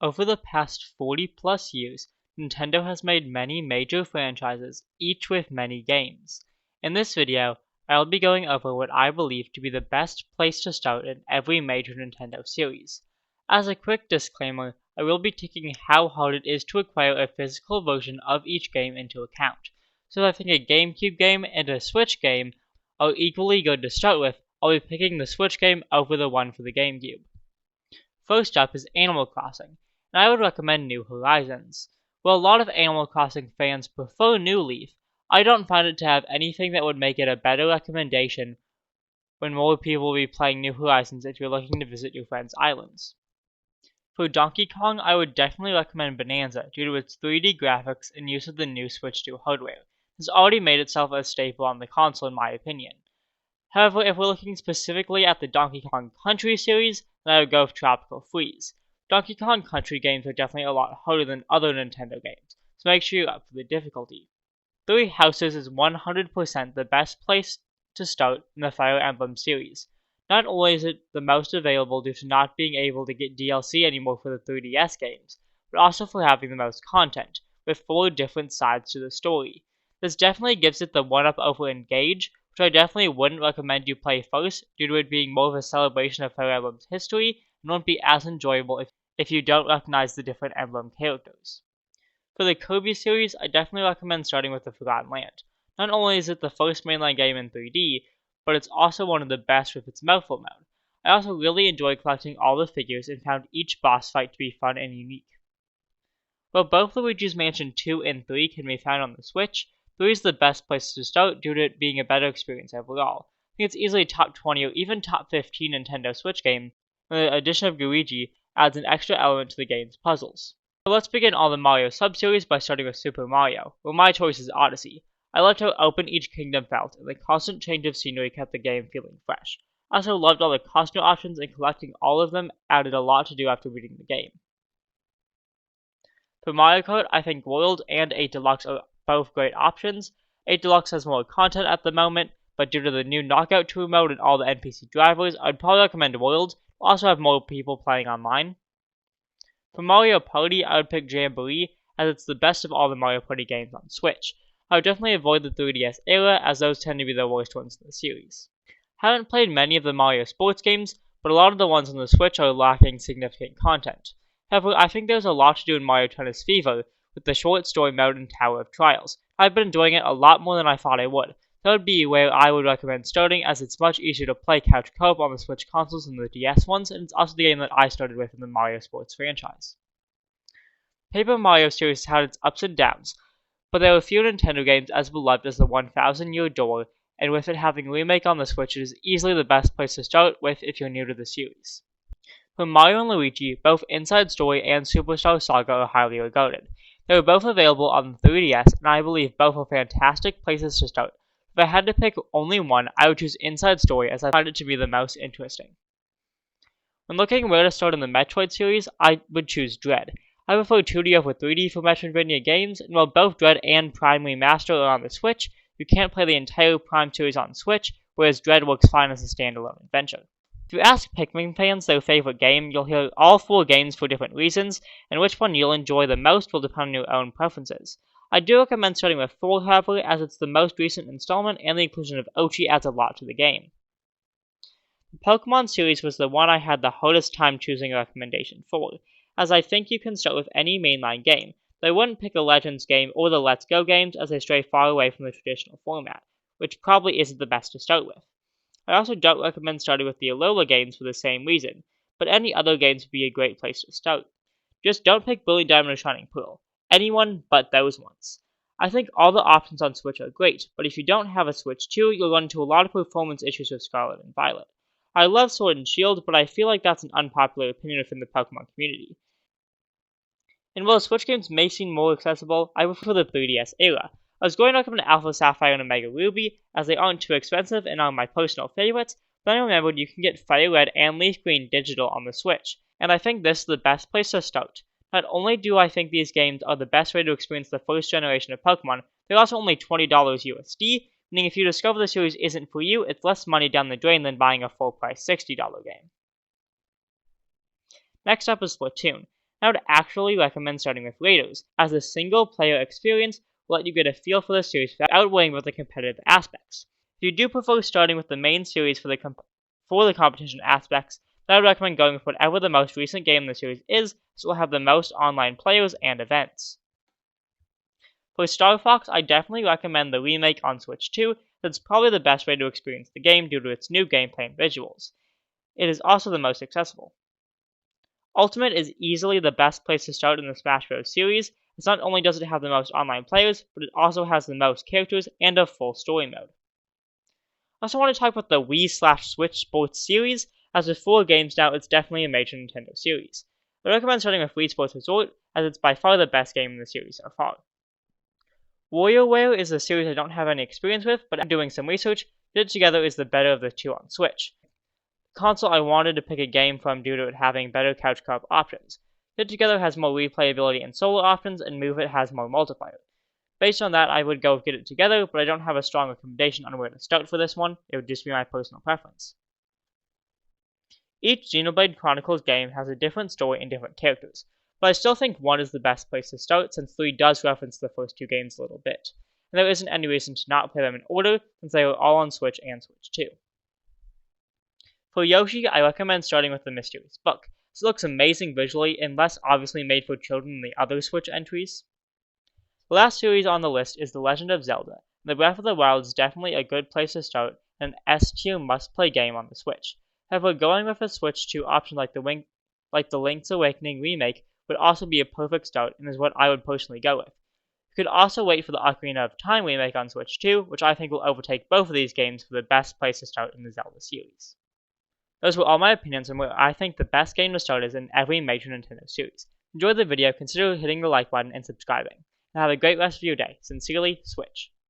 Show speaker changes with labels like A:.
A: Over the past 40 plus years, Nintendo has made many major franchises, each with many games. In this video, I'll be going over what I believe to be the best place to start in every major Nintendo series. As a quick disclaimer, I will be taking how hard it is to acquire a physical version of each game into account. So if I think a GameCube game and a Switch game are equally good to start with, I'll be picking the Switch game over the one for the GameCube. First up is Animal Crossing, and I would recommend New Horizons. While a lot of Animal Crossing fans prefer New Leaf, I don't find it to have anything that would make it a better recommendation when more people will be playing New Horizons if you're looking to visit your friends' islands. For Donkey Kong, I would definitely recommend Bonanza due to its 3D graphics and use of the new Switch 2 hardware. It has already made itself a staple on the console in my opinion. However, if we're looking specifically at the Donkey Kong Country series, then I would go with Tropical Freeze. Donkey Kong Country games are definitely a lot harder than other Nintendo games, so make sure you're up for the difficulty. Three Houses is 100% the best place to start in the Fire Emblem series. Not only is it the most available due to not being able to get DLC anymore for the 3DS games, but also for having the most content, with 4 different sides to the story. This definitely gives it the one-up over Engage, which I definitely wouldn't recommend you play first due to it being more of a celebration of Fire Emblem's history and won't be as enjoyable if you don't recognize the different Emblem characters. For the Kirby series, I definitely recommend starting with the Forgotten Land. Not only is it the first mainline game in 3D, but it's also one of the best with its mouthful mode. I also really enjoyed collecting all the figures and found each boss fight to be fun and unique. While both Luigi's Mansion 2 and 3 can be found on the Switch, 3 is the best place to start due to it being a better experience overall. I think it's easily a top 20 or even top 15 Nintendo Switch game, and the addition of Luigi adds an extra element to the game's puzzles. So let's begin all the Mario sub-series by starting with Super Mario, where my choice is Odyssey. I loved how open each kingdom felt, and the constant change of scenery kept the game feeling fresh. I also loved all the costume options, and collecting all of them added a lot to do after beating the game. For Mario Kart, I think World and 8 Deluxe are both great options. 8 Deluxe has more content at the moment, but due to the new Knockout Tour mode and all the NPC drivers, I'd probably recommend World. We'll also have more people playing online. For Mario Party, I would pick Jamboree, as it's the best of all the Mario Party games on Switch. I would definitely avoid the 3DS era, as those tend to be the worst ones in the series. I haven't played many of the Mario sports games, but a lot of the ones on the Switch are lacking significant content. However, I think there's a lot to do in Mario Tennis Fever, with the short story mode and Tower of Trials. I've been enjoying it a lot more than I thought I would. That would be where I would recommend starting, as it's much easier to play couch co-op on the Switch consoles than the DS ones, and it's also the game that I started with in the Mario Sports franchise. Paper Mario series has had its ups and downs, but there are few Nintendo games as beloved as the 1000-Year Door, and with it having a remake on the Switch, it is easily the best place to start with if you're new to the series. For Mario and Luigi, both Inside Story and Superstar Saga are highly regarded. They are both available on the 3DS, and I believe both are fantastic places to start. If I had to pick only one, I would choose Inside Story, as I find it to be the most interesting. When looking where to start in the Metroid series, I would choose Dread. I prefer 2D over 3D for Metroidvania games, and while both Dread and Prime Remaster are on the Switch, you can't play the entire Prime series on Switch, whereas Dread works fine as a standalone adventure. If you ask Pikmin fans their favorite game, you'll hear all 4 games for different reasons, and which one you'll enjoy the most will depend on your own preferences. I do recommend starting with 4, however, as it's the most recent installment, and the inclusion of Ochi adds a lot to the game. The Pokemon series was the one I had the hardest time choosing a recommendation for, as I think you can start with any mainline game, though I wouldn't pick a Legends game or the Let's Go games as they stray far away from the traditional format, which probably isn't the best to start with. I also don't recommend starting with the Alola games for the same reason, but any other games would be a great place to start. Just don't pick Brilliant Diamond or Shining Pearl. Anyone but those ones. I think all the options on Switch are great, but if you don't have a Switch 2, you'll run into a lot of performance issues with Scarlet and Violet. I love Sword and Shield, but I feel like that's an unpopular opinion within the Pokemon community. And while Switch games may seem more accessible, I prefer the 3DS era. I was going to recommend Alpha Sapphire and Omega Ruby, as they aren't too expensive and are my personal favorites, but then I remembered you can get Fire Red and Leaf Green digital on the Switch, and I think this is the best place to start. Not only do I think these games are the best way to experience the first generation of Pokemon, they're also only $20 USD, meaning if you discover the series isn't for you, it's less money down the drain than buying a full-price $60 game. Next up is Splatoon. I would actually recommend starting with Raiders, as the single-player experience will let you get a feel for the series without worrying about the competitive aspects. If you do prefer starting with the main series for the competition aspects, then I would recommend going with whatever the most recent game in the series is, so it will have the most online players and events. For Star Fox, I definitely recommend the remake on Switch 2, that's probably the best way to experience the game due to its new gameplay and visuals. It is also the most accessible. Ultimate is easily the best place to start in the Smash Bros. Series, as not only does it have the most online players, but it also has the most characters and a full story mode. I also want to talk about the Wii/Switch Sports Series, as with 4 games now, it's definitely a major Nintendo series. I recommend starting with Wii Sports Resort, as it's by far the best game in the series so far. Wario Ware is a series I don't have any experience with, but after doing some research, Fit Together is the better of the two on Switch. The console I wanted to pick a game from due to it having better couch co-op options. Fit Together has more replayability and solo options, and Move It has more multiplayer. Based on that, I would go with Get It Together, but I don't have a strong recommendation on where to start for this one. It would just be my personal preference. Each Xenoblade Chronicles game has a different story and different characters, but I still think 1 is the best place to start since 3 does reference the first 2 games a little bit, and there isn't any reason to not play them in order since they are all on Switch and Switch 2. For Yoshi, I recommend starting with the Mysterious Book. This looks amazing visually and less obviously made for children than the other Switch entries. The last series on the list is The Legend of Zelda, and the Breath of the Wild is definitely a good place to start and an S-tier must-play game on the Switch. However, going with a Switch 2 option like the Link's Awakening remake would also be a perfect start and is what I would personally go with. You could also wait for the Ocarina of Time remake on Switch 2, which I think will overtake both of these games for the best place to start in the Zelda series. Those were all my opinions on where I think the best game to start is in every major Nintendo series. Enjoy the video, consider hitting the like button and subscribing. And have a great rest of your day. Sincerely, Switch.